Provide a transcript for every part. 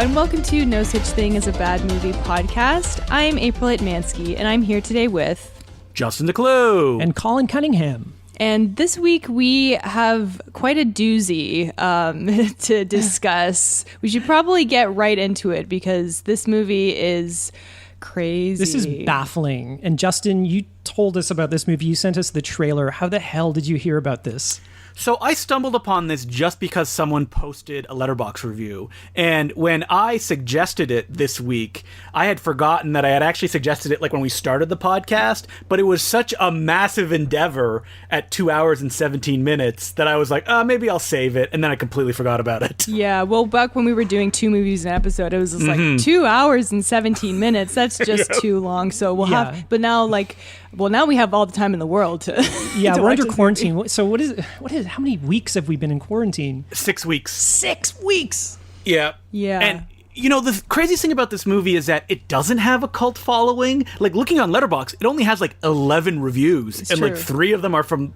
and welcome to No Such Thing as a Bad Movie podcast. I'm April Atmansky, and I'm here today with Justin DeClue and Colin Cunningham. And this week we have quite a doozy to discuss. We should probably get right into it because this movie is crazy. This is baffling. And Justin, you told us about this movie. You sent us the trailer. How the hell did you hear about this? So I stumbled upon this just because someone posted a Letterboxd review. And when I suggested it this week, I had forgotten that I had actually suggested it like when we started the podcast, but it was such a massive endeavor at 2 hours and 17 minutes that I was like, maybe I'll save it. And then I completely forgot about it. Yeah, well, back when we were doing 2 movies an episode, it was just like 2 hours and 17 minutes. That's just too long. So we'll have, but now now we have all the time in the world to. Yeah, to we're under quarantine. Movie. So what is, how many weeks have we been in quarantine? 6 weeks. 6 weeks. Yeah. Yeah. And you know, the craziest thing about this movie is that it doesn't have a cult following. Like looking on Letterboxd, it only has like 11 reviews. It's and true. Like 3 of them are from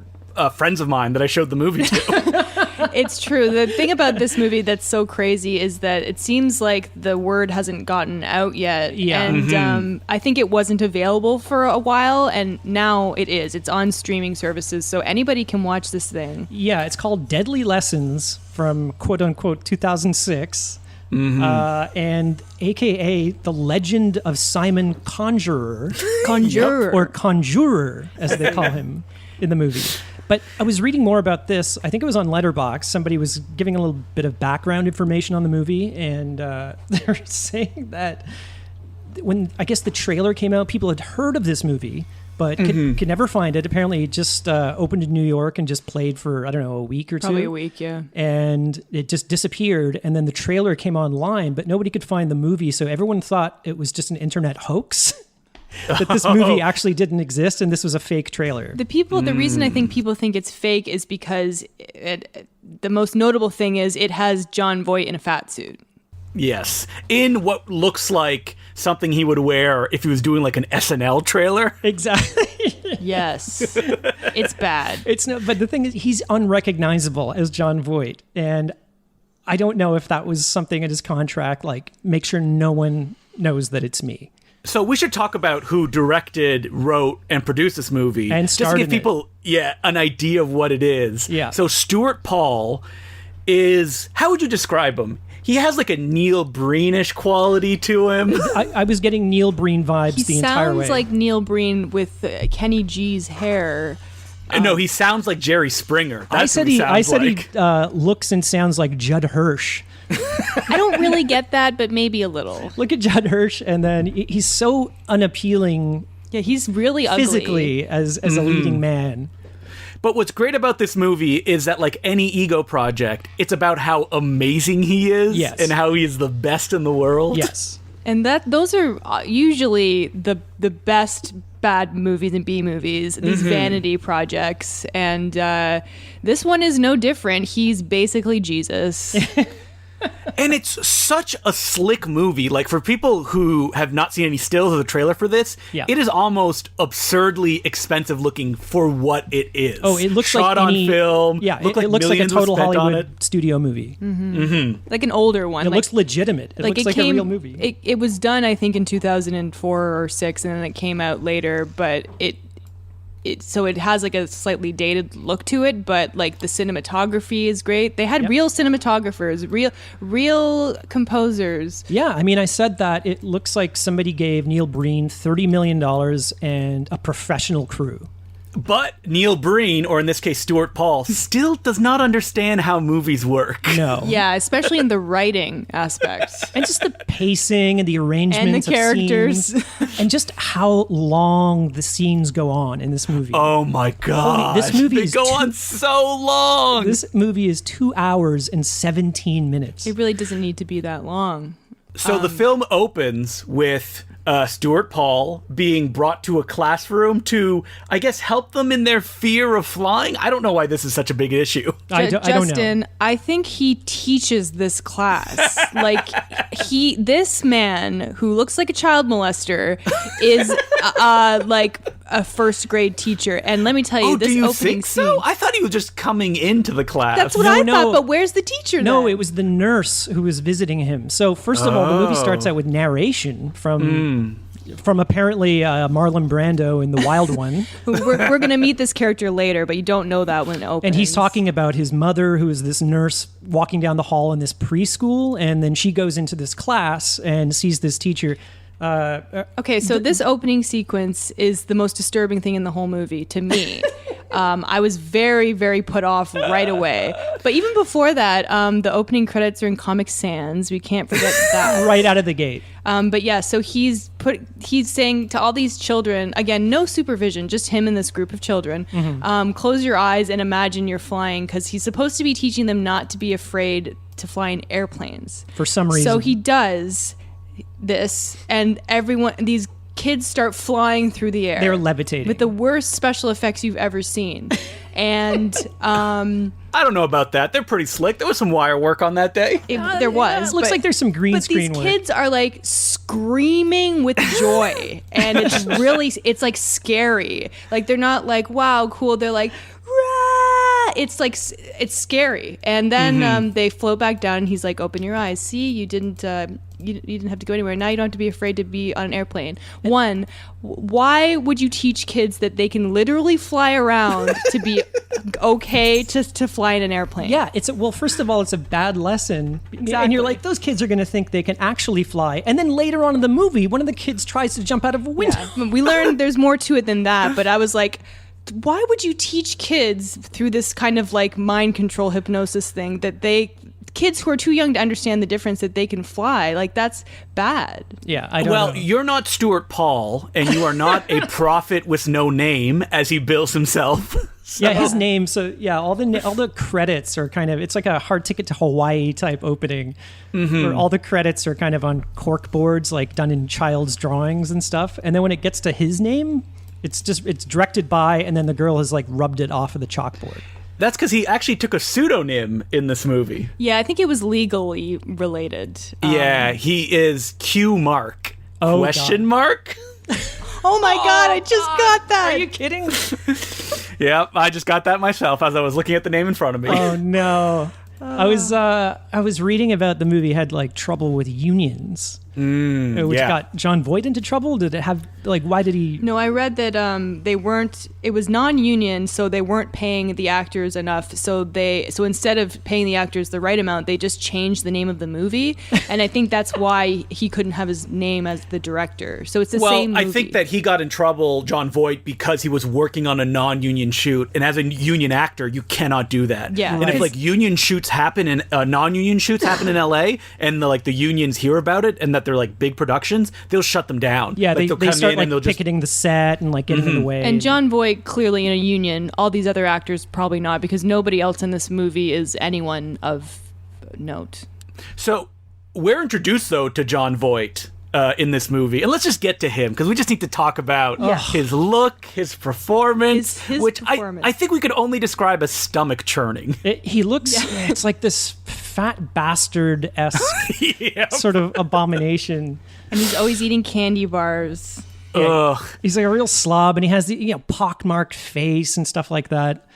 friends of mine that I showed the movie to. It's true. The thing about this movie that's so crazy is that it seems like the word hasn't gotten out yet. Yeah. And I think it wasn't available for a while, and now it is. It's on streaming services, so anybody can watch this thing. Yeah, it's called Deadly Lessons from quote-unquote 2006. And a.k.a. the Legend of Simon Conjurer. Or Conjurer, as they call him in the movie. But I was reading more about this. I think it was on Letterboxd. Somebody was giving a little bit of background information on the movie, and they're saying that when, I guess, the trailer came out, people had heard of this movie, but could never find it. Apparently, it just opened in New York and just played for, I don't know, a week or two. Probably a week, yeah. And it just disappeared, and then the trailer came online, but nobody could find the movie, so everyone thought it was just an internet hoax. That this movie actually didn't exist and this was a fake trailer. The reason I think people think it's fake is because the most notable thing is it has Jon Voight in a fat suit. Yes. In what looks like something he would wear if he was doing like an SNL trailer. Exactly. Yes. It's bad. It's no, but the thing is, he's unrecognizable as Jon Voight. And I don't know if that was something in his contract, like make sure no one knows that it's me. So we should talk about who directed, wrote, and produced this movie. And just to give people an idea of what it is. Yeah. So Stuart Paul is, how would you describe him? He has like a Neil Breenish quality to him. I was getting Neil Breen vibes the entire way. He sounds like Neil Breen with Kenny G's hair. No, he sounds like Jerry Springer. That's I said he looks and sounds like Judd Hirsch. I don't really get that, but maybe a little. Look at Judd Hirsch, and then he's so unappealing. Yeah, he's really ugly. Physically as a leading man. But what's great about this movie is that, like any ego project, it's about how amazing he is and how he is the best in the world. Yes. And those are usually the best bad movies and B movies, these vanity projects. And this one is no different. He's basically Jesus. And it's such a slick movie. Like, for people who have not seen any stills of the trailer for this, it is almost absurdly expensive looking for what it is. Oh, it looks shot like on film. Yeah, it looks like a total Hollywood studio movie. Like an older one. It looks legitimate. It looks like a real movie. It was done, I think, in 2004 or 6, and then it came out later, but so it has like a slightly dated look to it, but like the cinematography is great. They had real cinematographers, real composers. Yeah, I mean, I said that it looks like somebody gave Neil Breen $30 million and a professional crew. But Neil Breen, or in this case Stuart Paul, still does not understand how movies work. No. Yeah, especially in the writing aspects. And just the pacing and the arrangements and the characters. Of scenes, and just how long the scenes go on in this movie. Oh my god. This movie they go on so long. This movie is 2 hours and 17 minutes. It really doesn't need to be that long. So the film opens with Stuart Paul being brought to a classroom to, I guess, help them in their fear of flying. I don't know why this is such a big issue. I don't know. Justin, I think he teaches this class. Like, this man who looks like a child molester is like a first grade teacher. And let me tell you, this do you opening think so? scene. I thought thought he was just coming into the class. That's what I thought, but where's the teacher No, then? it was the nurse who was visiting him. So first of all, the movie starts out with narration from apparently Marlon Brando in The Wild One. We're going to meet this character later, but you don't know that when it opens. And he's talking about his mother, who is this nurse walking down the hall in this preschool, and then she goes into this class and sees this teacher. Okay, so this opening sequence is the most disturbing thing in the whole movie to me. I was very, very put off right away. But even before that, the opening credits are in Comic Sans. We can't forget that. Right out of the gate. But yeah, so he's saying to all these children, again, no supervision, just him and this group of children, close your eyes and imagine you're flying, because he's supposed to be teaching them not to be afraid to fly in airplanes. For some reason. So he does this, and these kids start flying through the air. They're levitating. With the worst special effects you've ever seen. And I don't know about that. They're pretty slick. There was some wire work on that day. There was. It looks like there's some green screen But work. these kids are like screaming with joy. And it's like scary. Like they're not like, wow, cool. They're like, rah! It's like, it's scary. And then they float back down and he's like, open your eyes. See, you didn't have to go anywhere. Now you don't have to be afraid to be on an airplane. One, why would you teach kids that they can literally fly around to be okay to fly in an airplane? Yeah, first of all, it's a bad lesson. Exactly. And you're like, those kids are going to think they can actually fly. And then later on in the movie, one of the kids tries to jump out of a window. Yeah. We learned there's more to it than that, but I was like, why would you teach kids through this kind of like mind control hypnosis thing that kids who are too young to understand the difference that they can fly? Like, that's bad. Yeah, I don't know. You're not Stuart Paul, and you are not a prophet with no name, as he bills himself. So. Yeah, his name. So yeah, all the credits are kind of, it's like a Hard Ticket to Hawaii type opening, where all the credits are kind of on cork boards, like done in child's drawings and stuff. And then when it gets to his name, it's directed by, and then the girl has like rubbed it off of the chalkboard. That's because he actually took a pseudonym in this movie. Yeah, I think it was legally related. Yeah, he is Q Mark. Question mark? Oh my God, I just got that. Are you kidding? Yep, I just got that myself as I was looking at the name in front of me. Oh no. I was reading about the movie had like trouble with unions. Which got John Voight into trouble? Did it have, like, why did he... No, I read that it was non-union, so they weren't paying the actors enough, so instead of paying the actors the right amount, they just changed the name of the movie, and I think that's why he couldn't have his name as the director. So it's the same movie. I think that he got in trouble, John Voight, because he was working on a non-union shoot, and as a union actor, you cannot do that. Yeah. And if, like, union shoots happen in, non-union shoots happen in LA, and the unions hear about it, and that they're like big productions, they'll shut them down. Yeah, like, they start like picketing the set and like getting in the way. And John Voight clearly in a union. All these other actors probably not, because nobody else in this movie is anyone of note. So we're introduced though to John Voight in this movie, and let's just get to him because we just need to talk about his look, his performance, his which performance. I think we could only describe as stomach churning. He looks, it's like this fat bastard-esque sort of abomination. And he's always eating candy bars. Ugh. He's like a real slob, and he has the pockmarked face and stuff like that.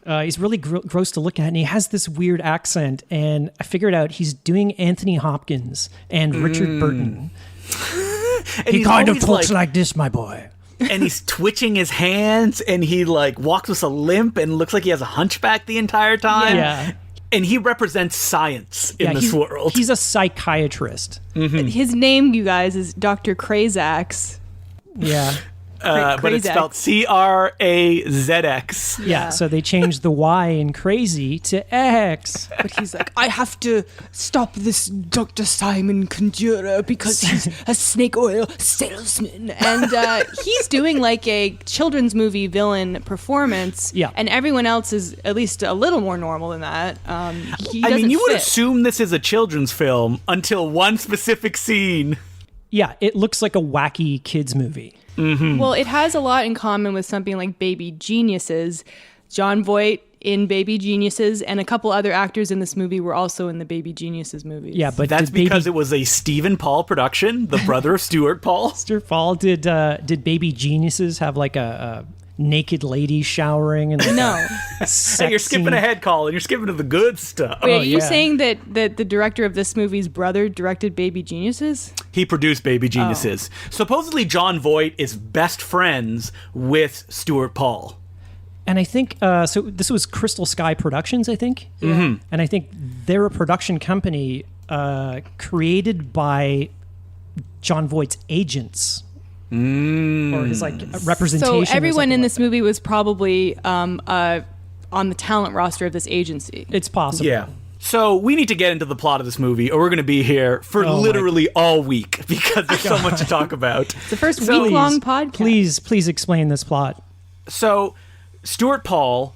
He's really gross to look at, and he has this weird accent. And I figured out he's doing Anthony Hopkins and Richard Burton. And He kind of talks like this, my boy. And he's twitching his hands, and he like walks with a limp, and looks like he has a hunchback the entire time. Yeah. And he represents science in this world. He's a psychiatrist. His name, you guys, is Dr. Krazax. Yeah. But it's spelled Crazx. Yeah, so they changed the Y in crazy to X. But he's like, I have to stop this Dr. Simon Conjurer because he's a snake oil salesman. And he's doing like a children's movie villain performance. Yeah. And everyone else is at least a little more normal than that. You would assume this is a children's film until one specific scene. Yeah, it looks like a wacky kids movie. Mm-hmm. Well, it has a lot in common with something like Baby Geniuses. John Voight in Baby Geniuses, and a couple other actors in this movie were also in the Baby Geniuses movies. Yeah, but that's because it was a Stephen Paul production, the brother of Stuart Paul. Stuart Paul, did Baby Geniuses have like a naked ladies showering and No. Hey, you're skipping ahead, Colin. You're skipping to the good stuff. Wait, are you saying that the director of this movie's brother directed Baby Geniuses? He produced Baby Geniuses. Supposedly, Jon Voight is best friends with Stuart Paul. And I think, so this was Crystal Sky Productions, I think. Yeah. And I think they're a production company created by Jon Voight's agents. Or his representation. So everyone in this movie was probably on the talent roster of this agency. It's possible. Yeah. So we need to get into the plot of this movie, or we're going to be here for literally all week because there's so much to talk about. It's the first week-long podcast. Please explain this plot. So Stuart Paul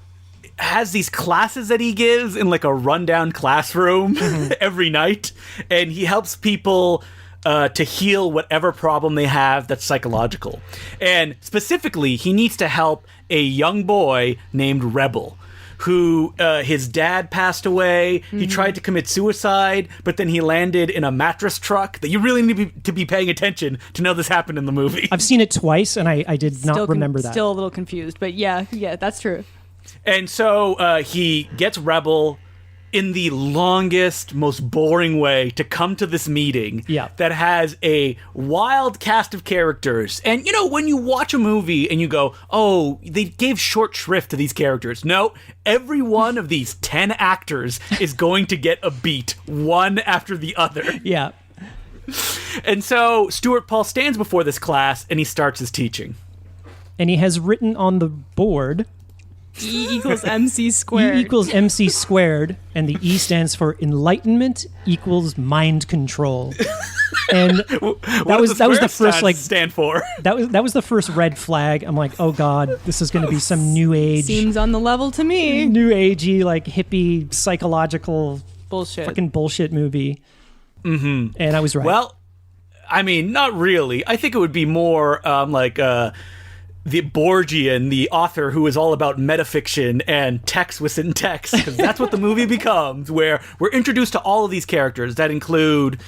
has these classes that he gives in like a rundown classroom every night, and he helps people to heal whatever problem they have that's psychological. And specifically, he needs to help a young boy named Rebel, who his dad passed away. He tried to commit suicide, but then he landed in a mattress truck. That you really need to be paying attention to know this happened in the movie. I've seen it twice, and I did not remember that. Still a little confused, but yeah, that's true. And so he gets Rebel in the longest, most boring way to come to this meeting that has a wild cast of characters. And, you know, when you watch a movie and you go, oh, they gave short shrift to these characters. No, every one of these 10 actors is going to get a beat, one after the other. Yeah. And so Stuart Paul stands before this class and he starts his teaching. And he has written on the board... E equals MC squared. E equals MC squared, and the E stands for enlightenment equals mind control. And that was the first stand for. That was the first red flag. I'm like, oh god, this is going to be some new age. Seems on the level to me. New agey, like hippie psychological bullshit, fucking bullshit movie. And I was right. Well, I mean, not really. I think it would be more the Borgian, the author who is all about metafiction and text within text, because that's what the movie becomes, where we're introduced to all of these characters that include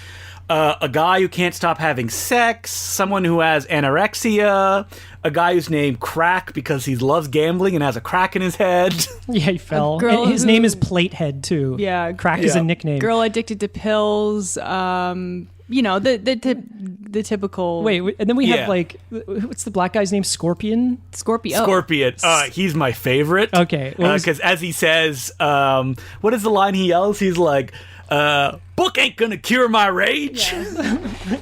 a guy who can't stop having sex, someone who has anorexia, a guy who's named Crack because he loves gambling and has a crack in his head. Yeah, he fell. His name is Platehead, too. Yeah. Crack is a nickname. Girl addicted to pills, you know, the typical. Wait, and then we have what's the black guy's name? Scorpion. Scorpion. He's my favorite. Okay, because as he says, what is the line he yells? He's like, "Book ain't gonna cure my rage." Yeah.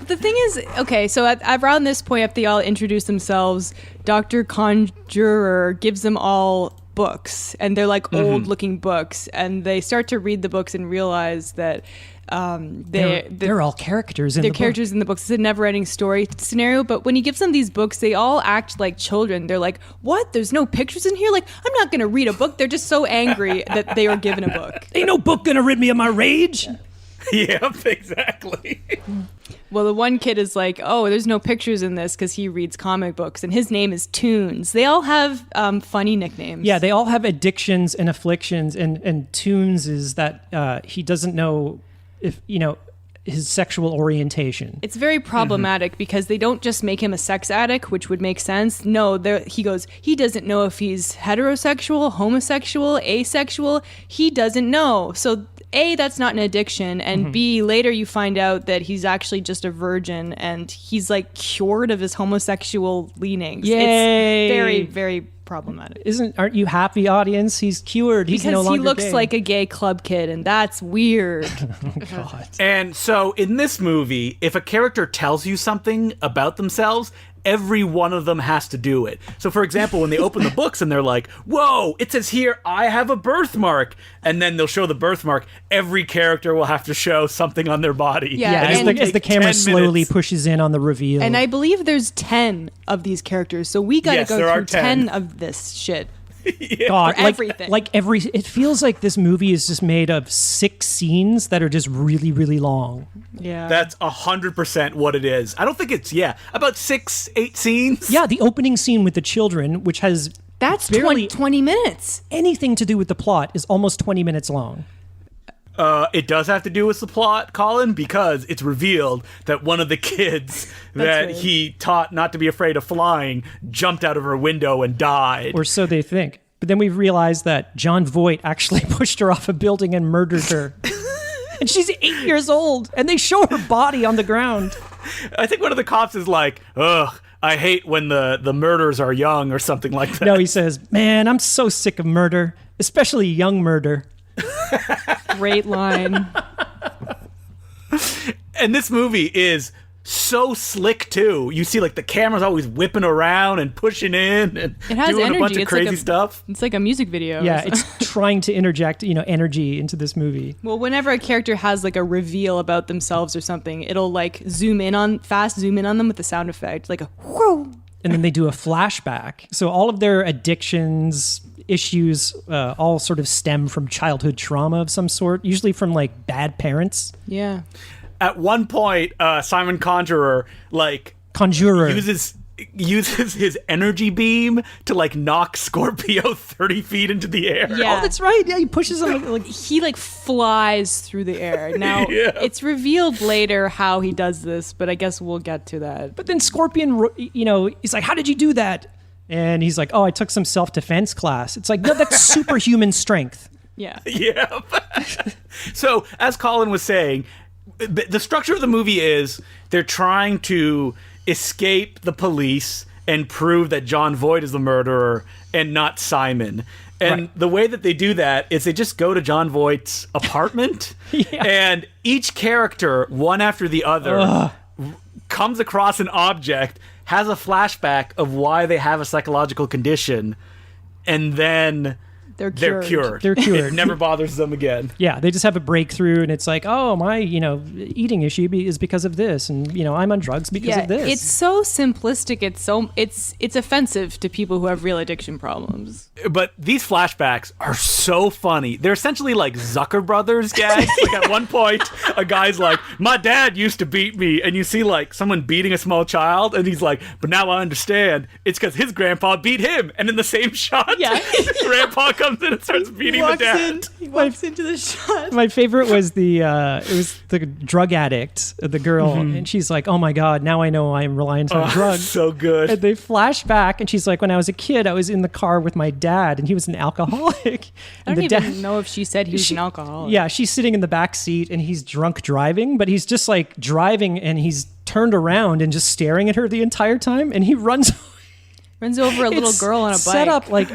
The thing is, okay, so around this point, after they all introduce themselves, Dr. Conjurer gives them all books, and they're like old-looking books, and they start to read the books and realize that. They're all characters in the book. They're characters in the books. It's a never-ending story scenario, but when he gives them these books, they all act like children. They're like, what? There's no pictures in here? Like, I'm not going to read a book. They're just so angry that they were given a book. Ain't no book going to rid me of my rage. Yep, exactly. Well, the one kid is like, oh, there's no pictures in this because he reads comic books, and his name is Toons. They all have funny nicknames. Yeah, they all have addictions and afflictions, and Toons is that he doesn't know if, you know, his sexual orientation. It's very problematic because they don't just make him a sex addict, which would make sense. No, he doesn't know if he's heterosexual, homosexual, asexual. He doesn't know. So A, that's not an addiction, and B, later you find out that he's actually just a virgin and he's like cured of his homosexual leanings. Yay! It's very, very problematic. Aren't you happy, audience? He's cured. He's no longer he looks gay. like a gay club kid, and that's weird. Oh, God. And so in this movie, if a character tells you something about themselves, every one of them has to do it. So, for example, when they open the books and they're like, whoa, it says here, I have a birthmark. And then they'll show the birthmark. Every character will have to show something on their body. Yeah, as the camera slowly pushes in on the reveal. And I believe there's 10 of these characters. So we got to go through 10 of this shit. Yeah. God, everything. It feels like this movie is just made of 6 scenes that are just really, really long. Yeah. That's 100% what it is. I don't think it's, about 6-8 scenes. Yeah, the opening scene with the children, which has That's barely 20 minutes. anything to do with the plot, is almost 20 minutes long. It does have to do with the plot, Colin, because it's revealed that one of the kids that right. he taught not to be afraid of flying jumped out of her window and died. Or so they think. But then we realized that John Voight actually pushed her off a building and murdered her. And she's 8 years old, and they show her body on the ground. I think one of the cops is like, ugh, I hate when the murderers are young or something like that. No, he says, man, I'm so sick of murder, especially young murder. Great line. And this movie is so slick too. You see, like, the camera's always whipping around and pushing in and It has doing energy. a bunch of It's crazy like stuff. It's like a music video. Yeah, it's trying to interject, energy into this movie. Well, whenever a character has like a reveal about themselves or something, it'll like zoom in on them with the sound effect, like a whoo. And then they do a flashback. So all of their addictions, issues, all sort of stem from childhood trauma of some sort, usually from like bad parents. Yeah. At one point, Simon Conjurer, Conjurer. uses his energy beam to like knock Scorpio 30 feet into the air. Yeah. Oh, that's right. Yeah, he pushes him He like flies through the air. Now, It's revealed later how he does this, but I guess we'll get to that. But then Scorpion, he's like, how did you do that? And he's like, oh, I took some self-defense class. It's like, no, that's superhuman strength. Yeah. Yeah. So, as Colin was saying, the structure of the movie is they're trying to escape the police and prove that John Voight is the murderer and not Simon. And Right. the way that they do that is they just go to John Voight's apartment and each character, one after the other, comes across an object, has a flashback of why they have a psychological condition, and then They're they're cured. cured. They're cured. It never bothers them again. Yeah, they just have a breakthrough, and it's like, oh, my, eating issue is because of this, and I'm on drugs because of this. It's so simplistic. It's offensive to people who have real addiction problems. But these flashbacks are so funny. They're essentially like Zucker Brothers gags. Like at one point, a guy's like, my dad used to beat me. And you see like someone beating a small child. And he's like, but now I understand. It's because his grandpa beat him. And in the same shot, his grandpa comes in and starts beating the dad. He walks into the shot. My favorite was the drug addict, the girl, and she's like, "Oh my god, now I know I am reliant on drugs." So good. And they flash back, and she's like, "When I was a kid, I was in the car with my dad, and he was an alcoholic." I don't even know if she said he was an alcoholic. Yeah, she's sitting in the back seat, and he's drunk driving, but he's just like driving, and he's turned around and just staring at her the entire time, and he runs over a little It's girl on a bike. set up like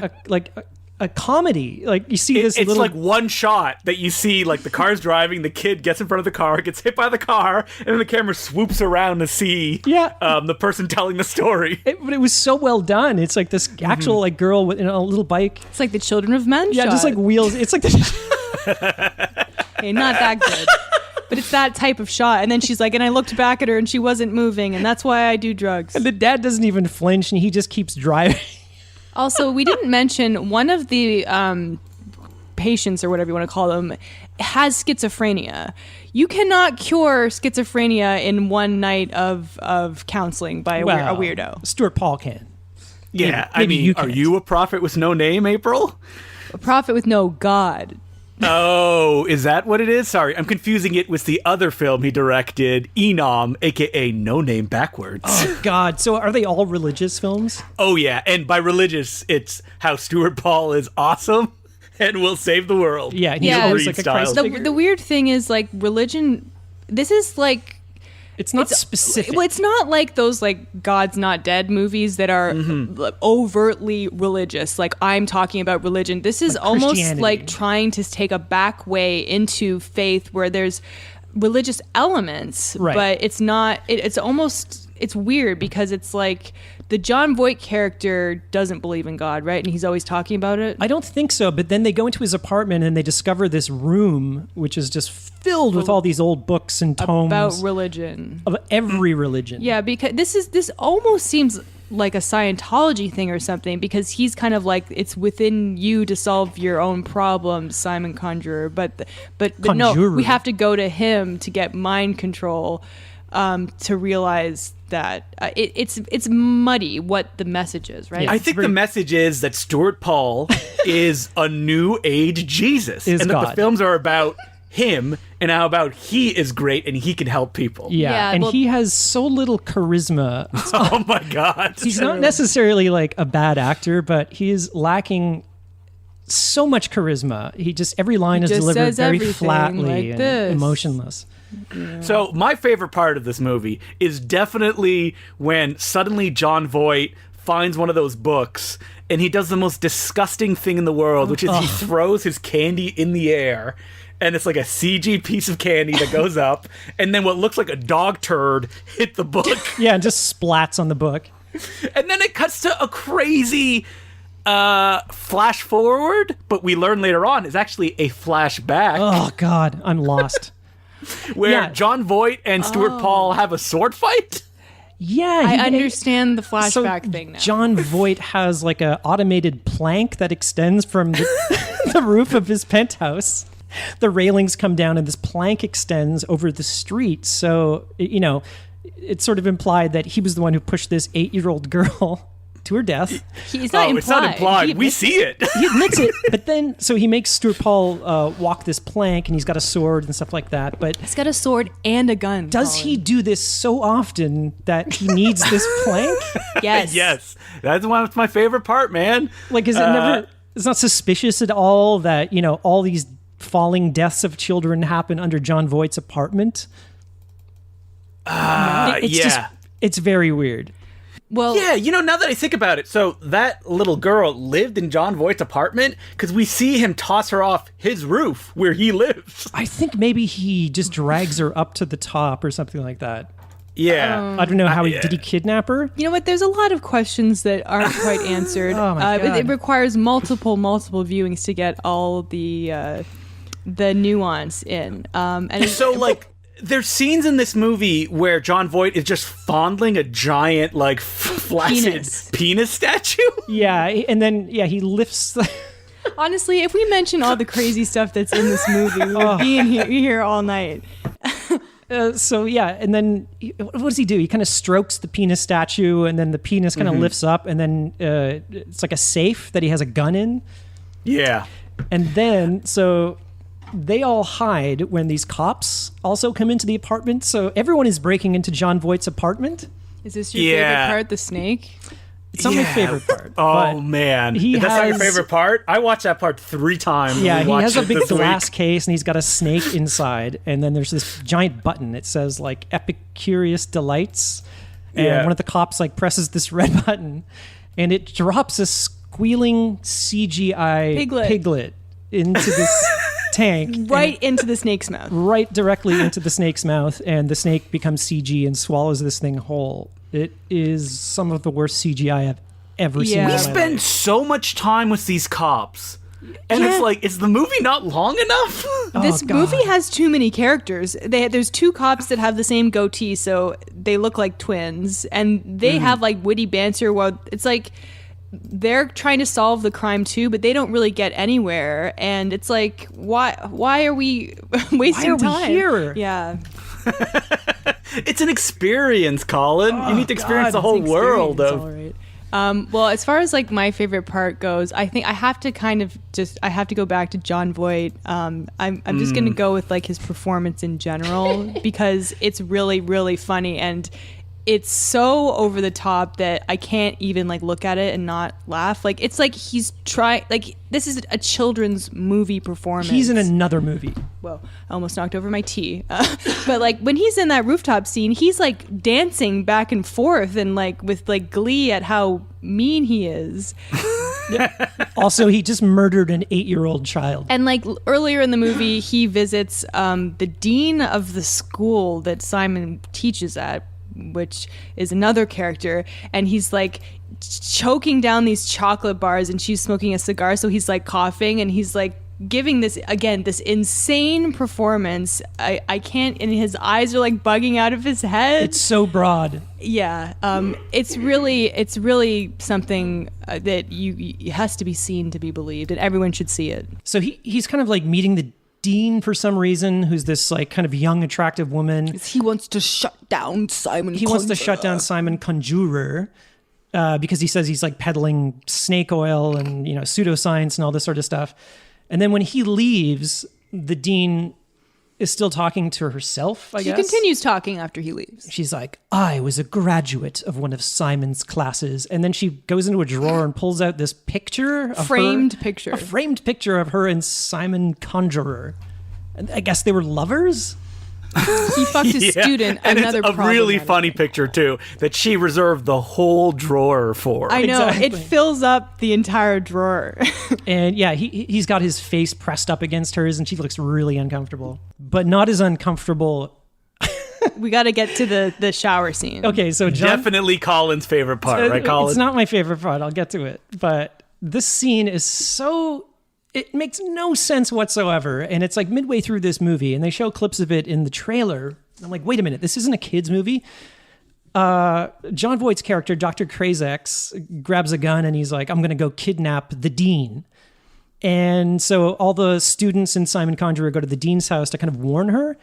a comedy. Like you see this It's little like one shot that you see, like the car's driving, the kid gets in front of the car, gets hit by the car, and then the camera swoops around to see the person telling the story. But it was so well done. It's like this actual like girl with a little bike. It's like the Children of Men shot. Just like wheels. It's like the Hey, not that good. But it's that type of shot. And then she's like, and I looked back at her and she wasn't moving, and that's why I do drugs. and the dad doesn't even flinch, and he just keeps driving. Also, we didn't mention one of the patients, or whatever you want to call them, has schizophrenia. You cannot cure schizophrenia in one night of counseling by a weirdo. Stuart Paul can. Yeah, Maybe you are can't. you a prophet with no name, April? A prophet with no God. Oh, is that what it is? Sorry, I'm confusing it with the other film he directed, Enom, a.k.a. No Name Backwards. Oh God! So are they all religious films? Oh, yeah, and by religious, it's how Stuart Paul is awesome and will save the world. Yeah, he's Yeah. always like a Christ The, figure. the weird thing is, like, religion, this is like, It's not specific. well, it's not like those like God's Not Dead movies that are overtly religious. Like, I'm talking about religion. This is almost Christianity. like trying to take a back way into faith where there's religious elements, Right. but it's not. It's almost. It's weird because it's like the John Voight character doesn't believe in God, right? And he's always talking about it. I don't think so, but then they go into his apartment and they discover this room, which is just filled with all these old books and tomes about religion. of every religion. Yeah, because this almost seems like a Scientology thing or something, because he's kind of like, it's within you to solve your own problems, Simon Conjurer. But no, Conjurer. we have to go to him to get mind control, to realize that it's muddy what the message is, right? Yeah. I think the message is that Stuart Paul is a new age Jesus, Is and that God. the films are about him and how about he is great and he can help people. Yeah, and he has so little charisma. Oh my God. He's not necessarily like a bad actor, but he is lacking so much charisma. He just, every line is delivered very flatly and emotionless. Yeah. So my favorite part of this movie is definitely when suddenly Jon Voight finds one of those books and he does the most disgusting thing in the world, which is he throws his candy in the air. And it's like a CG piece of candy that goes up, and then what looks like a dog turd hit the book. Yeah, and just splats on the book. And then it cuts to a crazy flash forward, but we learn later on is actually a flashback. Oh God, I'm lost. Where Jon Voight and Stuart Paul have a sword fight. Yeah, I understand the flashback thing now. Jon Voight has like a automated plank that extends from the roof of his penthouse. The railings come down and this plank extends over the street. So, it's sort of implied that he was the one who pushed this 8-year-old girl to her death. It's not implied. We see it. He admits it. But then, so he makes Stuart Paul walk this plank and he's got a sword and stuff like that. But he's got a sword and a gun. Does he do this so often that he needs this plank? Yes. Yes. That's my favorite part, man. Like, is it never, it's not suspicious at all that, all these falling deaths of children happen under Jon Voight's apartment? It's very weird. Well, yeah, now that I think about it, so that little girl lived in Jon Voight's apartment because we see him toss her off his roof where he lives. I think maybe he just drags her up to the top or something like that. Yeah. I don't know how did he kidnap her? You know what? There's a lot of questions that aren't quite answered. Oh my God. It requires multiple viewings to get all the nuance in. And so, like, there's scenes in this movie where Jon Voight is just fondling a giant, like, flaccid penis statue. Yeah, and then, he lifts the... Honestly, if we mention all the crazy stuff that's in this movie, we'll be in here all night. And then what does he do? He kind of strokes the penis statue, and then the penis kind of lifts up, and then it's like a safe that he has a gun in. Yeah. And then, so they all hide when these cops also come into the apartment. So everyone is breaking into Jon Voight's apartment. Is this your favorite part, the snake? It's not my favorite part. Oh, man. That's not your favorite part? I watched that part 3 times. Yeah, he has a big glass case, and he's got a snake inside. And then there's this giant button. It says, like, Epicurious Delights. And one of the cops, like, presses this red button. And it drops a squealing CGI piglet into this tank. Right into the snake's mouth. Right directly into the snake's mouth. And the snake becomes CG and swallows this thing whole. It is some of the worst CGI I've ever seen. We spend so much time with these cops. And it's like, is the movie not long enough? This movie has too many characters. There's 2 cops that have the same goatee, so they look like twins. And they have, like, witty banter. Well, it's like they're trying to solve the crime too, but they don't really get anywhere. And it's like, why are we wasting time? Why are we here? Yeah. It's an experience, Colin. You need to experience the whole world of... All right. Well, as far as like my favorite part goes, I think I have to go back to Jon Voight. I'm just going to go with like his performance in general because it's really, really funny and it's so over the top that I can't even like look at it and not laugh. Like it's like he's trying, like this is a children's movie performance. He's in another movie. Whoa, I almost knocked over my tea. But like when he's in that rooftop scene, he's like dancing back and forth and like with like glee at how mean he is. Also, he just murdered an 8-year-old child. And like earlier in the movie, he visits the dean of the school that Simon teaches at, which is another character, and he's like choking down these chocolate bars and she's smoking a cigar, so he's like coughing and he's like giving this insane performance. I can't, and his eyes are like bugging out of his head. It's so broad. Yeah. It's really something that it has to be seen to be believed, and everyone should see it. So he's kind of like meeting the dean for some reason, who's this like kind of young, attractive woman. He wants to shut down Simon. He wants to shut down Simon Conjurer because he says he's like peddling snake oil and pseudoscience and all this sort of stuff. And then when he leaves, the dean is still talking to herself, I guess. She continues talking after he leaves. She's like, I was a graduate of one of Simon's classes. And then she goes into a drawer and pulls out this picture. A framed picture of her and Simon Conjurer. And I guess they were lovers? He fucked his student. And another it's a really funny picture, too, that she reserved the whole drawer for. I know. Exactly. It fills up the entire drawer. And yeah, he's got his face pressed up against hers, and she looks really uncomfortable. But not as uncomfortable. We got to get to the shower scene. Okay, so John... Definitely Colin's favorite part, right, Colin? It's not my favorite part. I'll get to it. But this scene is so... It makes no sense whatsoever. And it's like midway through this movie, and they show clips of it in the trailer. And I'm like, wait a minute, this isn't a kid's movie? John Voight's character, Dr. Krazex, grabs a gun and he's like, I'm going to go kidnap the dean. And so all the students in Simon Conjurer go to the dean's house to kind of warn her.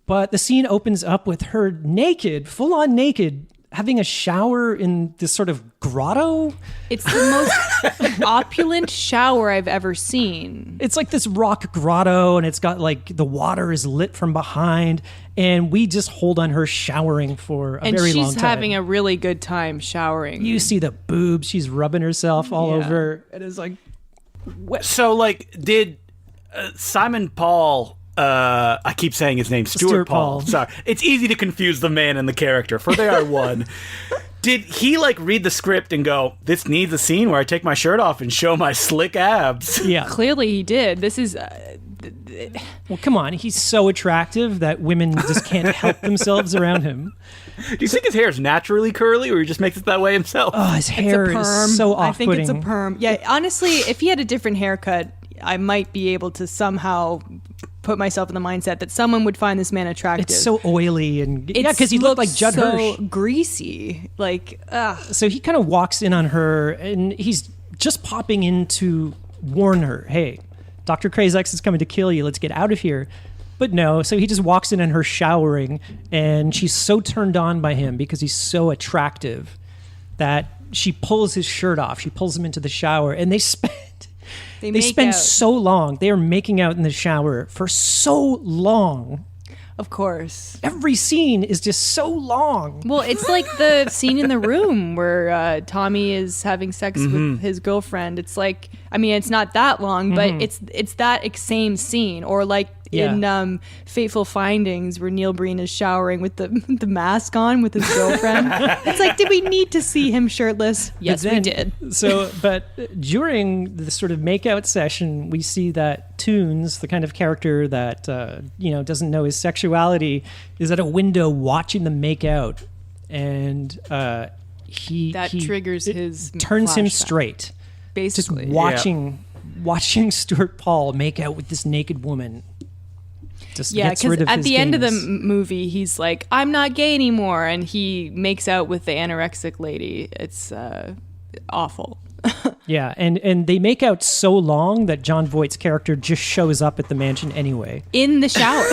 But the scene opens up with her naked, full on naked, having a shower in this sort of grotto. It's the most opulent shower I've ever seen. It's like this rock grotto, and it's got like the water is lit from behind, and we just hold on her showering for a very long time. And she's having a really good time showering. You see the boobs, she's rubbing herself all over. It is like... So, like, did Simon Paul... I keep saying his name, Stuart Paul. Sorry. It's easy to confuse the man and the character, for they are one. Did he, like, read the script and go, this needs a scene where I take my shirt off and show my slick abs? Yeah. Clearly he did. This is... well, come on. He's so attractive that women just can't help themselves around him. Do you think his hair is naturally curly, or he just makes it that way himself? Oh, his hair is so off-putting. I think it's a perm. Yeah, honestly, if he had a different haircut, I might be able to somehow put myself in the mindset that someone would find this man attractive. It's so oily and because he looked like Judd Hirsch. So greasy, like. Ugh. So he kind of walks in on her, and he's just popping in to warn her, "Hey, Dr. Krazex is coming to kill you. Let's get out of here." But no, so he just walks in on her showering, and she's so turned on by him because he's so attractive that she pulls his shirt off. She pulls him into the shower, and they spend so long. They are making out in the shower for so long. Of course. Every scene is just so long. Well, it's like the scene in The Room where Tommy is having sex with his girlfriend. It's like, I mean, it's not that long, but it's that same scene. Or like in Fateful Findings where Neil Breen is showering with the mask on with his girlfriend. It's like, did we need to see him shirtless? Yes, we did. So, but during the sort of makeout session, we see that Toons, the kind of character that doesn't know his sexuality, is at a window watching them make out, and he triggers his turns him flashback. Straight. Basically, just watching Stuart Paul make out with this naked woman. Just gets rid of at his the end of the gayness. movie, he's like, "I'm not gay anymore," and he makes out with the anorexic lady. It's awful. Yeah, and they make out so long that John Voight's character just shows up at the mansion anyway. In the shower.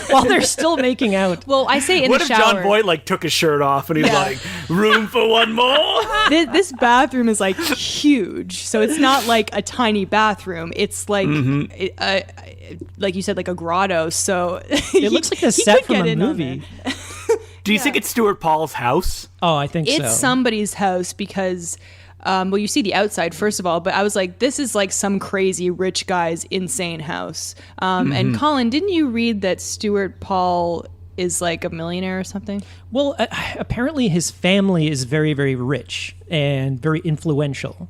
While they're still making out. Well, I say in what the if shower. John Voight like took his shirt off and he's like, room for one more? This bathroom is like huge, so it's not like a tiny bathroom. It's like, like you said, like a grotto. So it looks like a set from a movie. Do you think it's Stuart Paul's house? Oh, I think so. It's somebody's house because. Well, you see the outside, first of all, but I was like, this is like some crazy rich guy's insane house. And Colin, didn't you read that Stuart Paul is like a millionaire or something? Well, apparently his family is very, very rich and very influential.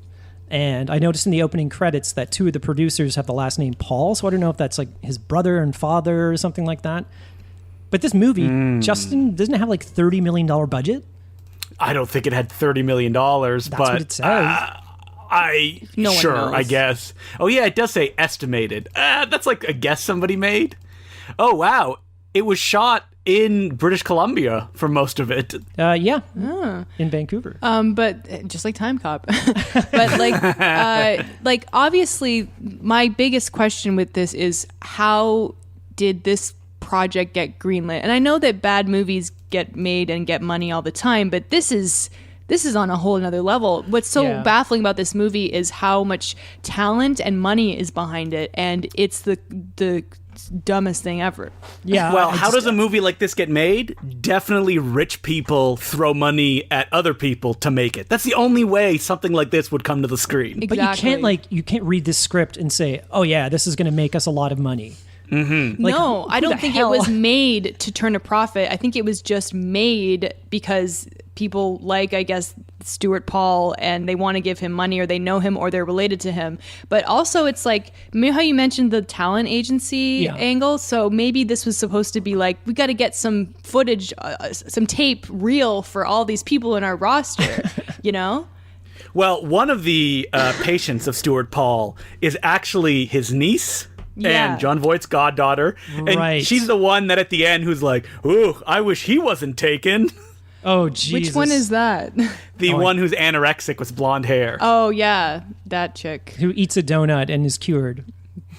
And I noticed in the opening credits that two of the producers have the last name Paul, so I don't know if that's like his brother and father or something like that. But this movie, Justin, doesn't it have like $30 million budget? I don't think it had $30 million, That's but what it says. No one knows. I guess. Oh yeah, it does say estimated. That's like a guess somebody made. Oh wow, it was shot in British Columbia for most of it. In Vancouver. But just like Time Cop. But like obviously, my biggest question with this is how did this project get greenlit? And I know that bad movies get made and get money all the time, but this is on a whole another level. What's so baffling about this movie is how much talent and money is behind it, and it's the dumbest thing ever. Yeah. Well, how does a movie like this get made? Definitely rich people throw money at other people to make it. That's the only way something like this would come to the screen. Exactly. But you can't read this script and say, oh yeah, this is going to make us a lot of money. Mm-hmm. No, I don't think it hell? was made to turn a profit. I think it was just made because people like, I guess, Stuart Paul, and they want to give him money, or they know him, or they're related to him. But also, it's like, maybe how you mentioned the talent agency angle. So maybe this was supposed to be like, we got to get some footage, some tape reel for all these people in our roster, you know? Well, one of the patients of Stuart Paul is actually his niece. Yeah. And Jon Voight's goddaughter. And Right. she's the one that at the end who's like, ooh, I wish he wasn't taken. Oh, Jesus. Which one is that? The one who's anorexic with blonde hair. Oh, yeah, that chick. Who eats a donut and is cured.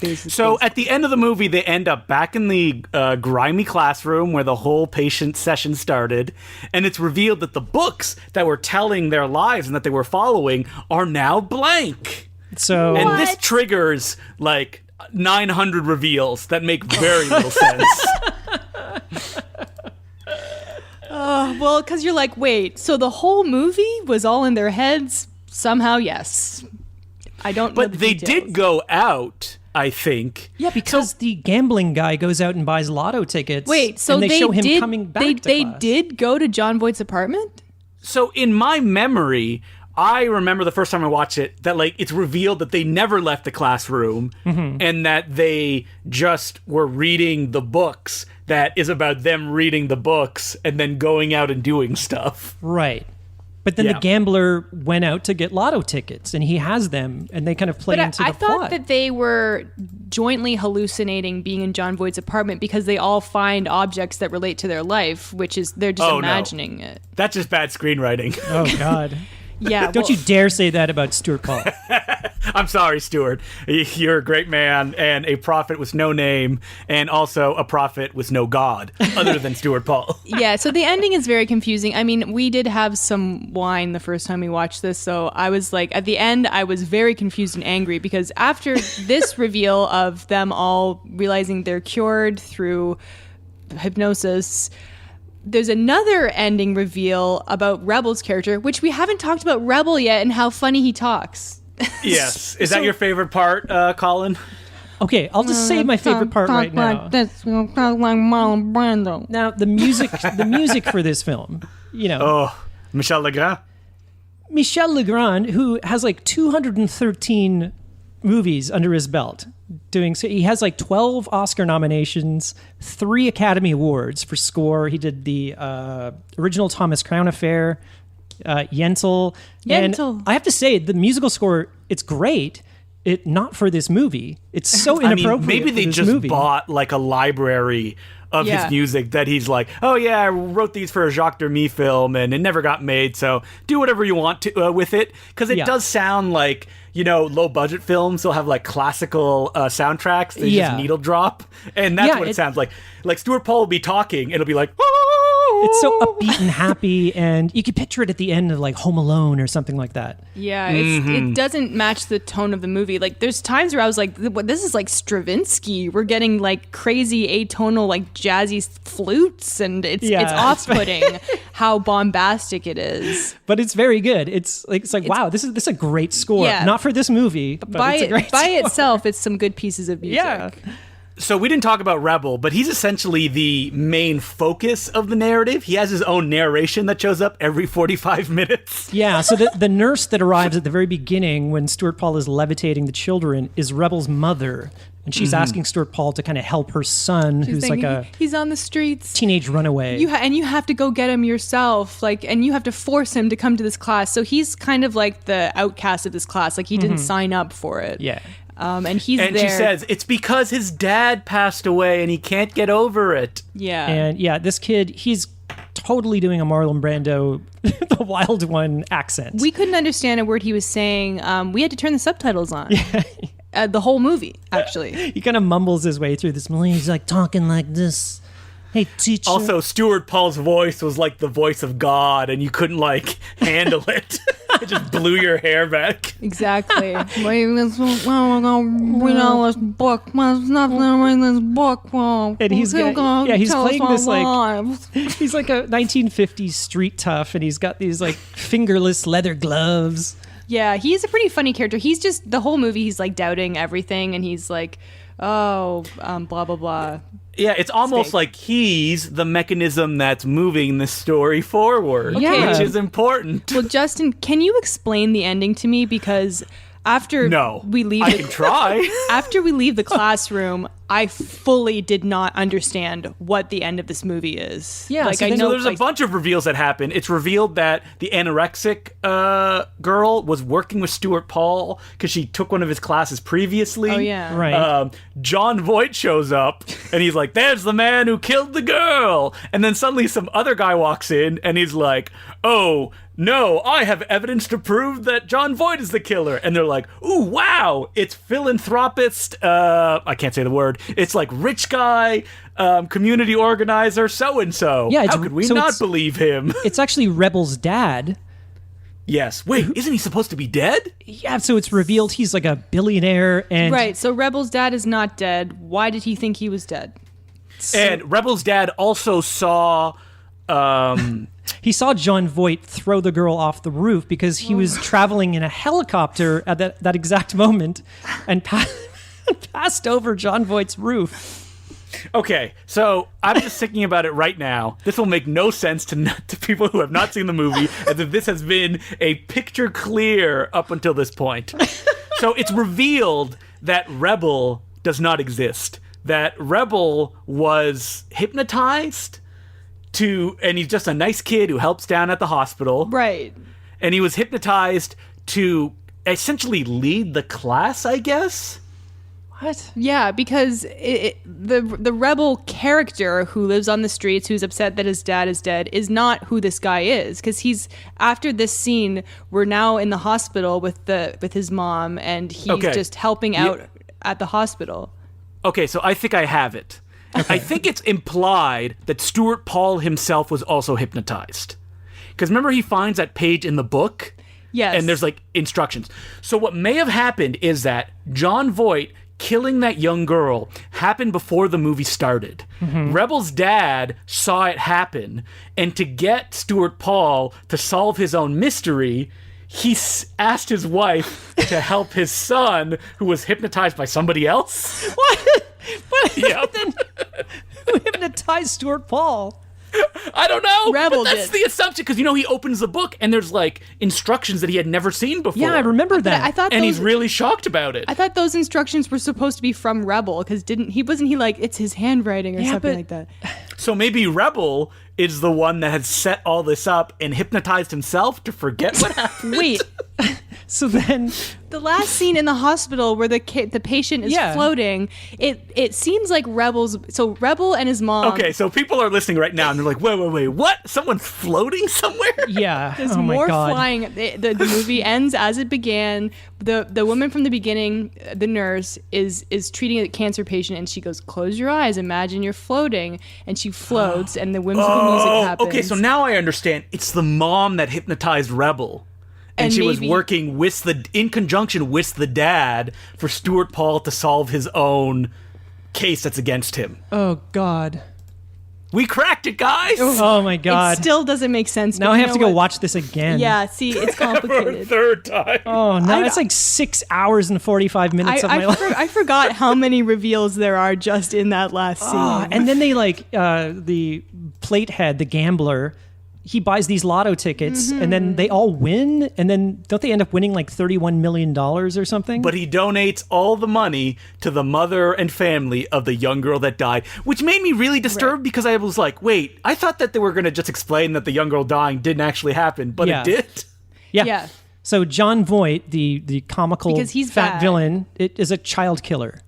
Basically. So at the end of the movie, they end up back in the grimy classroom where the whole patient session started, and it's revealed that the books that were telling their lives and that they were following are now blank. So And this triggers, like, 900 reveals that make very little sense. Well, because you're like, wait, so the whole movie was all in their heads? Somehow, yes. I don't know. But the they details. did go out, I think. yeah, because the gambling guy goes out and buys lotto tickets. Wait, so and they show him did, coming back they, to they class. did go to Jon Voight's apartment? So in my memory, I remember the first time I watched it that like it's revealed that they never left the classroom and that they just were reading the books that is about them reading the books and then going out and doing stuff. Right. But then Yeah. the gambler went out to get lotto tickets, and he has them, and they kind of play But into I the thought plot. that they were jointly hallucinating being in Jon Voight's apartment because they all find objects that relate to their life, which is they're just Oh, no. imagining it. That's just bad screenwriting. Oh, God. Yeah. Don't you dare say that about Stuart Paul. I'm sorry, Stuart. You're a great man and a prophet with no name and also a prophet with no God other than Stuart Paul. Yeah, so the ending is very confusing. I mean, we did have some wine the first time we watched this, so I was like, at the end, I was very confused and angry because after this reveal of them all realizing they're cured through hypnosis, there's another ending reveal about Rebel's character, which we haven't talked about Rebel yet and how funny he talks. Yes. Is that your favorite part, Colin? Okay, I'll just say my favorite part right now. Now, the music for this film, you know, Oh, Michel Legrand? Michel Legrand, who has like 213 movies under his belt, so he has like 12 Oscar nominations, 3 Academy Awards for score. He did the original Thomas Crown Affair, Yentl. And Yentl. I have to say, the musical score, it's great. Not for this movie. It's so I inappropriate. mean, maybe for they this just movie. bought like a library of Yeah. his music that he's like, oh yeah, I wrote these for a Jacques Demy film and it never got made, so do whatever you want to with it. Because it Yeah. does sound like, you know, low budget films will have like classical soundtracks. They Yeah. just needle drop. And that's Yeah, what it it- sounds like. Like Stuart Paul will be talking and it'll be like, It's so upbeat and happy, and you could picture it at the end of like Home Alone or something like that. Yeah, it doesn't match the tone of the movie. Like, there's times where I was like, this is like Stravinsky. We're getting like crazy atonal, like jazzy flutes, and it's Yeah. off-putting how bombastic it is. But it's very good. It's like wow, this is a great score. Yeah. Not for this movie, but it's a great by score. itself, it's some good pieces of music. Yeah. So we didn't talk about Rebel, but he's essentially the main focus of the narrative. He has his own narration that shows up every 45 minutes. Yeah, so the nurse that arrives at the very beginning when Stuart Paul is levitating the children is Rebel's mother. And she's asking Stuart Paul to kind of help her son, She's who's saying, like a he's on the streets. teenage runaway. And you have to go get him yourself, like, and you have to force him to come to this class. So he's kind of like the outcast of this class. Like, he didn't sign up for it. Yeah. And he's And there. she says, it's because his dad passed away and he can't get over it. Yeah. And yeah, this kid, he's totally doing a Marlon Brando, the Wild One accent. We couldn't understand a word he was saying. We had to turn the subtitles on. The whole movie, actually. He kind of mumbles his way through this movie. He's like talking like this. Hey, teacher. Also, Stuart Paul's voice was like the voice of God and you couldn't like handle it. It just blew your hair back. Exactly. Read all this book. There's nothing to read this book. And he's playing this he's like a 1950s street tough, and he's got these like fingerless leather gloves. Yeah, he's a pretty funny character. He's just the whole movie. He's like doubting everything, and he's like, blah blah blah. Yeah, it's almost like he's the mechanism that's moving the story forward, which is important. Well, Justin, can you explain the ending to me? Because after we leave, I can try. After we leave the classroom, I fully did not understand what the end of this movie is. Yeah, like so there's a bunch of reveals that happen. It's revealed that the anorexic girl was working with Stuart Paul because she took one of his classes previously. Oh yeah, right. John Voight shows up and he's like, "There's the man who killed the girl." And then suddenly some other guy walks in and he's like, "Oh, no, I have evidence to prove that John Voight is the killer." And they're like, "Ooh, wow, it's philanthropist, I can't say the word. It's like rich guy, community organizer, so-and-so. Yeah, how could we not believe him?" It's actually Rebel's dad. Yes. Wait, isn't he supposed to be dead? Yeah, so it's revealed he's like a billionaire. And right, so Rebel's dad is not dead. Why did he think he was dead? And Rebel's dad also saw... he saw John Voight throw the girl off the roof because he was traveling in a helicopter at that exact moment and passed over John Voight's roof. Okay, so I'm just thinking about it right now. This will make no sense to people who have not seen the movie, as if this has been a picture clear up until this point. So it's revealed that Rebel does not exist. That Rebel was hypnotized and he's just a nice kid who helps down at the hospital. Right. And he was hypnotized to essentially lead the class, I guess. What? Yeah, because the Rebel character who lives on the streets, who's upset that his dad is dead, is not who this guy is. Because he's, after this scene, we're now in the hospital with his mom, and he's just helping out at the hospital. Okay, so I think I have it. Okay. I think it's implied that Stuart Paul himself was also hypnotized. Because remember, he finds that page in the book? Yes. And there's like instructions. So what may have happened is that John Voight killing that young girl happened before the movie started. Mm-hmm. Rebel's dad saw it happen, and to get Stuart Paul to solve his own mystery, he asked his wife to help his son, who was hypnotized by somebody else. What? Yep. Who hypnotized Stuart Paul? I don't know. Rebel but that's did. the assumption, because he opens the book and there's like instructions that he had never seen before. Yeah, I remember that. I thought and he's really shocked about it. I thought those instructions were supposed to be from Rebel, because wasn't he like, it's his handwriting or something like that? So maybe Rebel is the one that had set all this up and hypnotized himself to forget what happened. Wait. So then, the last scene in the hospital where the patient is floating, it seems like Rebel and his mom. Okay, so people are listening right now and they're like, wait, what? Someone's floating somewhere? Yeah. There's oh my more God. flying. The movie ends as it began. The woman from the beginning, the nurse, is treating a cancer patient, and she goes, "Close your eyes, imagine you're floating," and she floats, and the whimsical music happens. Okay, so now I understand. It's the mom that hypnotized Rebel. And she was working in conjunction with the dad for Stuart Paul to solve his own case that's against him. Oh, God. We cracked it, guys! Oh, my God. It still doesn't make sense. Now I have to go watch this again. Yeah, see, it's complicated. For a third time. Oh, no, it's like 6 hours and 45 minutes of my life. I forgot how many reveals there are just in that last scene. And then they the plate head, the gambler, he buys these lotto tickets, and then they all win, and then don't they end up winning like $31 million or something? But he donates all the money to the mother and family of the young girl that died, which made me really disturbed because I was like, wait, I thought that they were going to just explain that the young girl dying didn't actually happen, but it did. Yeah. So John Voight, the comical because he's fat bad. villain, is a child killer.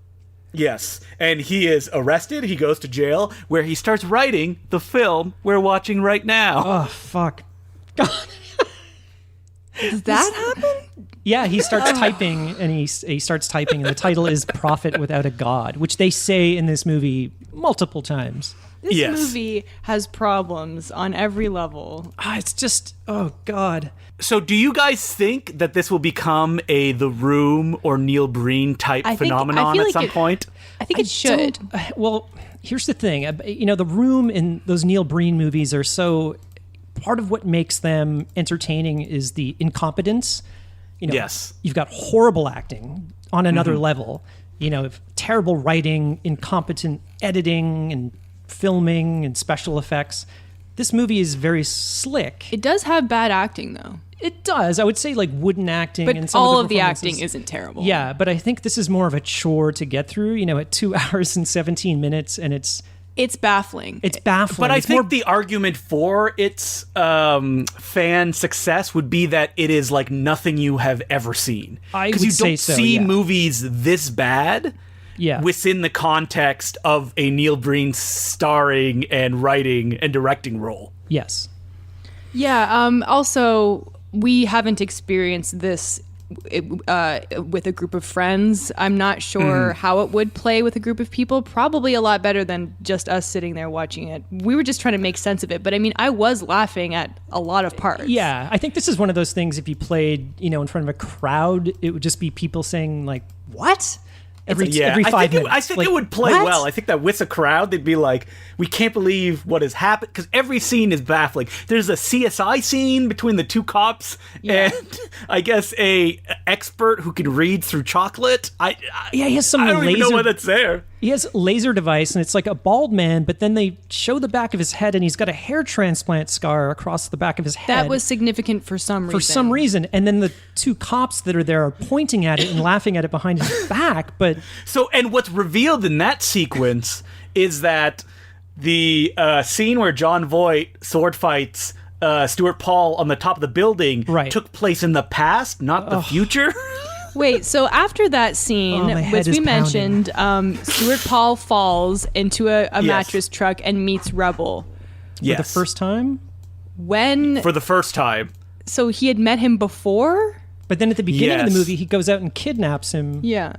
Yes, and he is arrested, he goes to jail, where he starts writing the film we're watching right now. Oh, fuck. God. Does that happen? Yeah, he starts typing, and he starts typing, and the title is Prophet Without a God, which they say in this movie multiple times. This movie has problems on every level. It's just, oh God. So do you guys think that this will become a The Room or Neil Breen type phenomenon at some point? I think it should. Well, here's the thing. The Room and those Neil Breen movies are so... Part of what makes them entertaining is the incompetence. Yes. You've got horrible acting on another level. Terrible writing, incompetent editing and filming and special effects. This movie is very slick. It does have bad acting, though. It does. I would say like wooden acting. But and some all of the acting isn't terrible. Yeah, but I think this is more of a chore to get through, at 2 hours and 17 minutes, and it's baffling. It's baffling. But I think the argument for its fan success would be that it is like nothing you have ever seen. Because you don't see movies this bad within the context of a Neil Breen starring and writing and directing role. Yes. Yeah. Also, we haven't experienced this with a group of friends. I'm not sure how it would play with a group of people. Probably a lot better than just us sitting there watching it. We were just trying to make sense of it. But I mean, I was laughing at a lot of parts. Yeah, I think this is one of those things, if you played, in front of a crowd, it would just be people saying like, what? Every 5 minutes. I think it would play well. I think that with a crowd, they'd be like, we can't believe what has happened, because every scene is baffling. There's a CSI scene between the two cops and I guess a expert who can read through chocolate. He has some I don't laser... even know why that's there. He has a laser device, and it's like a bald man, but then they show the back of his head, and he's got a hair transplant scar across the back of his head. That was significant for some reason. And then the two cops that are there are pointing at it and laughing at it behind his back, but... And what's revealed in that sequence is that the scene where John Voight sword fights Stuart Paul on the top of the building took place in the past, not the future. Wait, so after that scene, which we mentioned, Stuart Paul falls into a mattress truck and meets Rebel. For the first time? For the first time. So he had met him before? But then at the beginning of the movie, he goes out and kidnaps him. Yeah.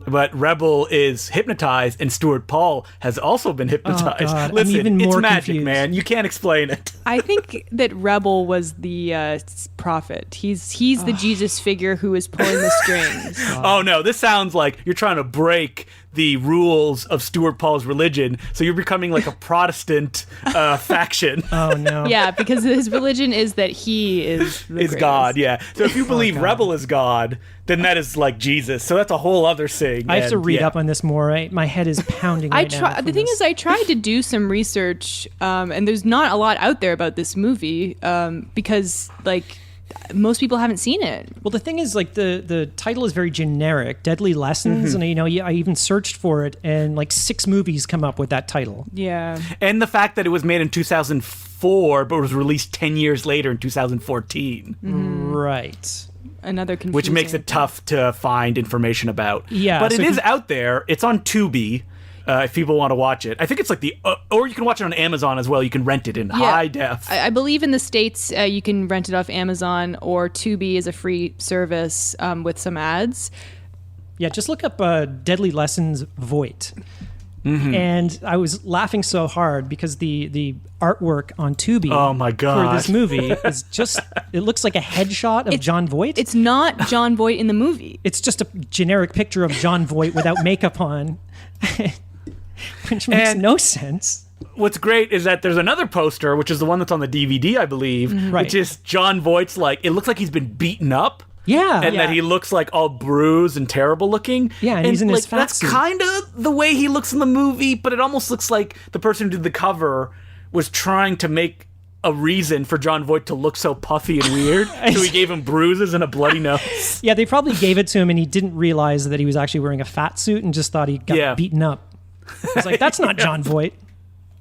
But Rebel is hypnotized, and Stuart Paul has also been hypnotized. Oh, God. Listen, I'm even more it's magic, confused. man. You can't explain it. I think that Rebel was the prophet. He's the Jesus figure who is pulling the strings. Oh, no. This sounds like you're trying to break the rules of Stuart Paul's religion, so you're becoming like a Protestant faction. Oh, no. Yeah, because his religion is that he is the greatest. God, yeah. So if you believe Rebel is God, then that is like Jesus. So that's a whole other thing. I have to read up on this more, right? My head is pounding now. The thing is, I tried to do some research, and there's not a lot out there about this movie, because, like, most people haven't seen it. Well, the thing is, like, the title is very generic, Deadly Lessons, and I even searched for it, and like 6 movies come up with that title. Yeah. And the fact that it was made in 2004, but was released 10 years later in 2014. Right. Another confusing which makes it tough to find information about. Yeah. But it is out there. It's on Tubi. If people want to watch it. I think it's like or you can watch it on Amazon as well. You can rent it in high def. I believe in the States you can rent it off Amazon, or Tubi is a free service with some ads. Yeah, just look up Deadly Lessons Voight. And I was laughing so hard because the artwork on Tubi for this movie is just, it looks like a headshot of John Voight. It's not John Voight in the movie. It's just a generic picture of John Voight without makeup on. Which makes no sense. What's great is that there's another poster, which is the one that's on the DVD, I believe, which is John Voight's, like, it looks like he's been beaten up. Yeah. And that he looks like all bruised and terrible looking. Yeah, and he's in his fat suit. That's kind of the way he looks in the movie, but it almost looks like the person who did the cover was trying to make a reason for John Voight to look so puffy and weird. So he gave him bruises and a bloody nose. Yeah, they probably gave it to him and he didn't realize that he was actually wearing a fat suit and just thought he got beaten up. It's like, that's not John Voight.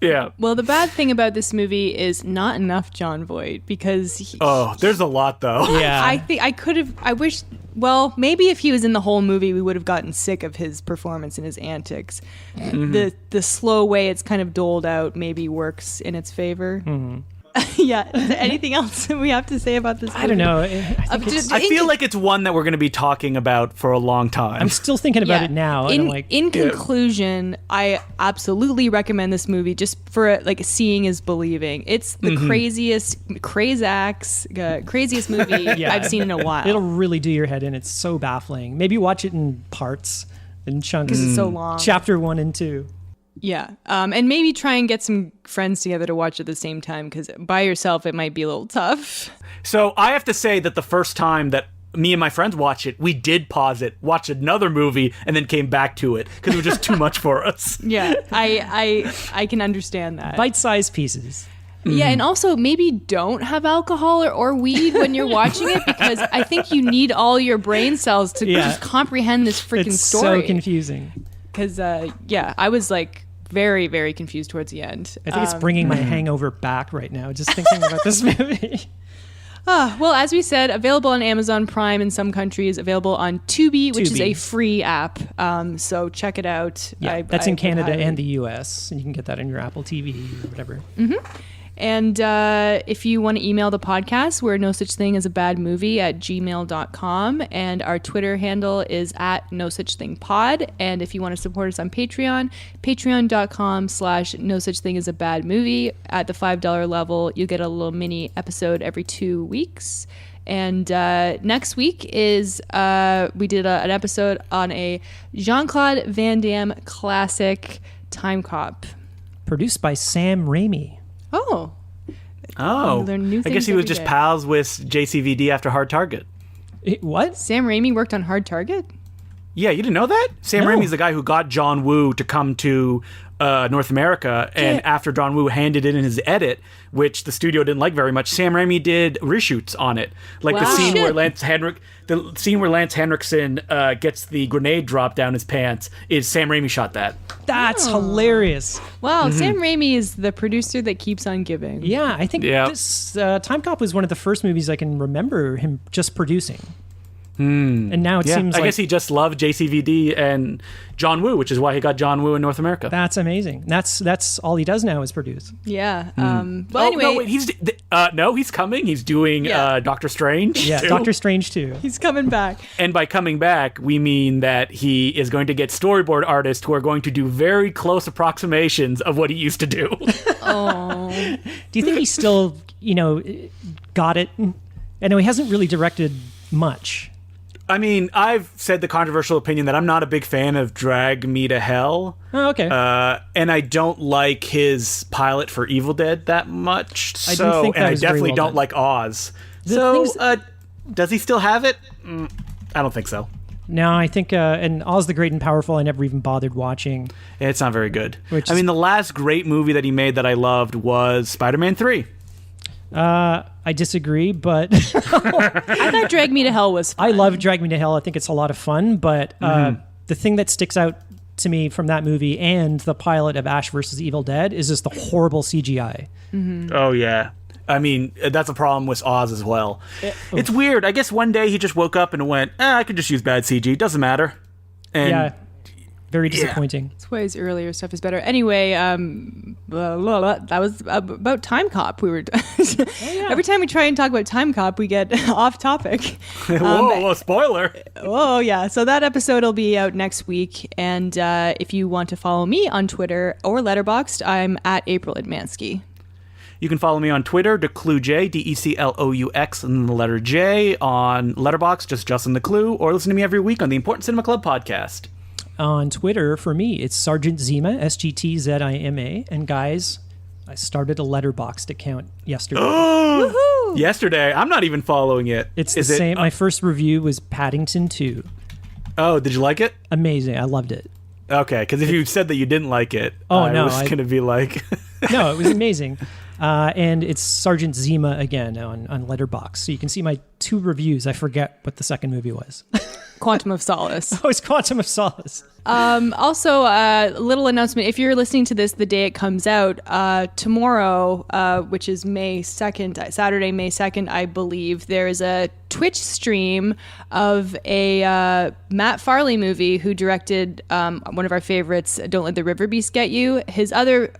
Yeah. Well, the bad thing about this movie is not enough John Voight, because there's a lot though. Yeah. I wish, well, maybe if he was in the whole movie, we would have gotten sick of his performance and his antics. The slow way it's kind of doled out maybe works in its favor. Yeah. Is there anything else we have to say about this movie? I don't know. I feel like it's one that we're going to be talking about for a long time. I'm still thinking about it now. And I'm like, in conclusion, I absolutely recommend this movie just for like seeing is believing. It's the craziest movie I've seen in a while. It'll really do your head in. It's so baffling. Maybe watch it in parts, in chunks. Because it's so long. Chapter 1 and 2. Yeah. And maybe try and get some friends together to watch at the same time, because by yourself it might be a little tough. So I have to say that the first time that me and my friends watched it, we did pause it, watch another movie, and then came back to it because it was just too much for us. Yeah, I can understand that. Bite-sized pieces. Yeah, and also maybe don't have alcohol or weed when you're watching it, because I think you need all your brain cells to just comprehend this freaking story. It's so confusing. Because, I was like very, very confused towards the end. I think it's bringing my hangover back right now, just thinking about this movie. Well, as we said, available on Amazon Prime in some countries, available on Tubi, which is a free app. So check it out. Yeah, that's in Canada and the US, and you can get that on your Apple TV or whatever. And if you want to email the podcast, we're no such thing as a bad movie at gmail.com. And our Twitter handle is at no such thing pod. And if you want to support us on Patreon, patreon.com/no such thing as a bad movie. At the $5 level, you get a little mini episode every 2 weeks. And next week is we did an episode on a Jean-Claude Van Damme classic, Time Cop. Produced by Sam Raimi. Oh. I guess he was just pals with JCVD after Hard Target. What? Sam Raimi worked on Hard Target? Yeah, you didn't know that? Sam Raimi's the guy who got John Woo to come to North America, and after John Woo handed in his edit, which the studio didn't like very much, Sam Raimi did reshoots on it. Like the scene where Lance Henriksen gets the grenade dropped down his pants is Sam Raimi shot that. That's hilarious. Wow, Sam Raimi is the producer that keeps on giving. Yeah, I think this Time Cop was one of the first movies I can remember him just producing. And now it seems like... I guess he just loved JCVD and John Woo, which is why he got John Woo in North America. That's amazing. That's all he does now is produce. Yeah. Well, anyway... he's coming. He's doing Doctor Strange. Yeah, too. Doctor Strange too. He's coming back. And by coming back, we mean that he is going to get storyboard artists who are going to do very close approximations of what he used to do. Oh. Do you think he still, got it? I know he hasn't really directed much. I mean, I've said the controversial opinion that I'm not a big fan of Drag Me to Hell. Oh, okay. And I don't like his pilot for Evil Dead that much. I definitely don't like Oz. Does he still have it? I don't think so. No, I think, and Oz the Great and Powerful, I never even bothered watching. It's not very good. The last great movie that he made that I loved was Spider-Man 3. I disagree, but I thought Drag Me to Hell was fun. I love Drag Me to Hell. I think it's a lot of fun, but the thing that sticks out to me from that movie and the pilot of Ash vs. Evil Dead is just the horrible CGI. Oh, yeah. I mean, that's a problem with Oz as well. It's weird. I guess one day he just woke up and went, I could just use bad CG. Doesn't matter. And very disappointing. That's why his earlier stuff is better. Anyway, that was about Time Cop. We were every time we try and talk about Time Cop, we get off topic. Whoa, spoiler! Oh yeah, so that episode will be out next week. And if you want to follow me on Twitter or Letterboxd, I'm at April Admansky. You can follow me on Twitter, DeClueJ, DECLOUX, and the letter J. On Letterboxd, just Justin the Clue, or listen to me every week on the Important Cinema Club podcast. On Twitter, for me, it's Sergeant Zima, SGTZIMA. And guys, I started a Letterboxd account yesterday. Woohoo! Yesterday? I'm not even following it. It's the same. My first review was Paddington 2. Oh, did you like it? Amazing. I loved it. Okay, because if you said that you didn't like it, I was going to be like... No, it was amazing. And it's Sergeant Zima again on Letterboxd. So you can see my 2 reviews. I forget what the second movie was. Quantum of Solace. Oh, it's Quantum of Solace. Also, a little announcement. If you're listening to this the day it comes out, tomorrow, which is May 2nd, Saturday, May 2nd, I believe, there is a Twitch stream of a Matt Farley movie who directed one of our favorites, Don't Let the River Beast Get You. His other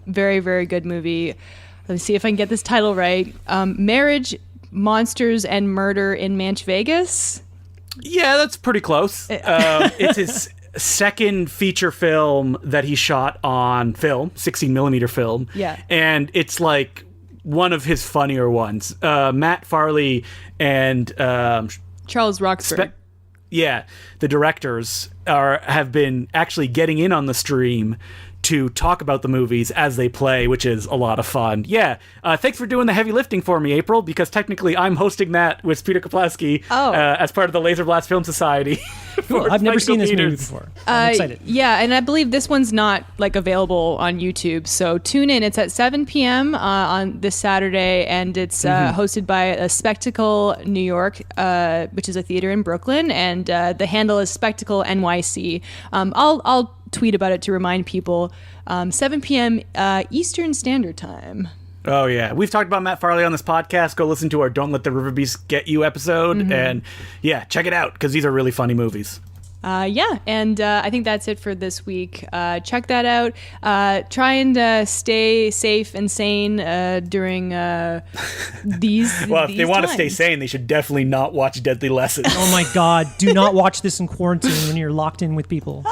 very, very good movie, let me see if I can get this title right. Marriage, Monsters, and Murder in Manch Vegas. Yeah, that's pretty close. It's his second feature film that he shot on film, 16 millimeter film. Yeah. And it's like one of his funnier ones. Matt Farley and Charles Roxburgh. The directors have been actually getting in on the stream to talk about the movies as they play, which is a lot of fun. Yeah, thanks for doing the heavy lifting for me, April, because technically I'm hosting that with Peter Kaplowski as part of the Laser Blast Film Society. Cool. I've never seen this movie before. I'm excited. Yeah, and I believe this one's not like available on YouTube, so tune in. It's at 7 p.m. On this Saturday, and it's hosted by a Spectacle New York, which is a theater in Brooklyn, and the handle is Spectacle NYC. I'll tweet about it to remind people. 7 p.m. Eastern Standard Time. Oh, yeah. We've talked about Matt Farley on this podcast. Go listen to our Don't Let the River Beast Get You episode. And yeah, check it out because these are really funny movies. And I think that's it for this week. Check that out. Try and stay safe and sane during these Well, if these they want to times. stay sane, they should definitely not watch Deadly Lessons. Oh my God, do not watch this in quarantine when you're locked in with people.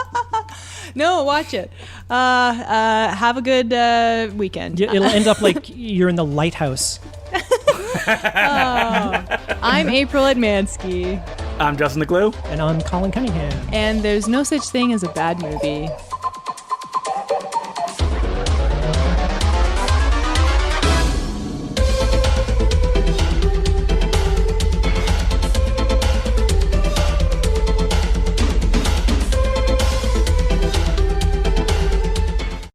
No, watch it. Have a good weekend. It'll end up like you're in the lighthouse. I'm April Edmansky. I'm Justin the Glue. And I'm Colin Cunningham. And there's no such thing as a bad movie.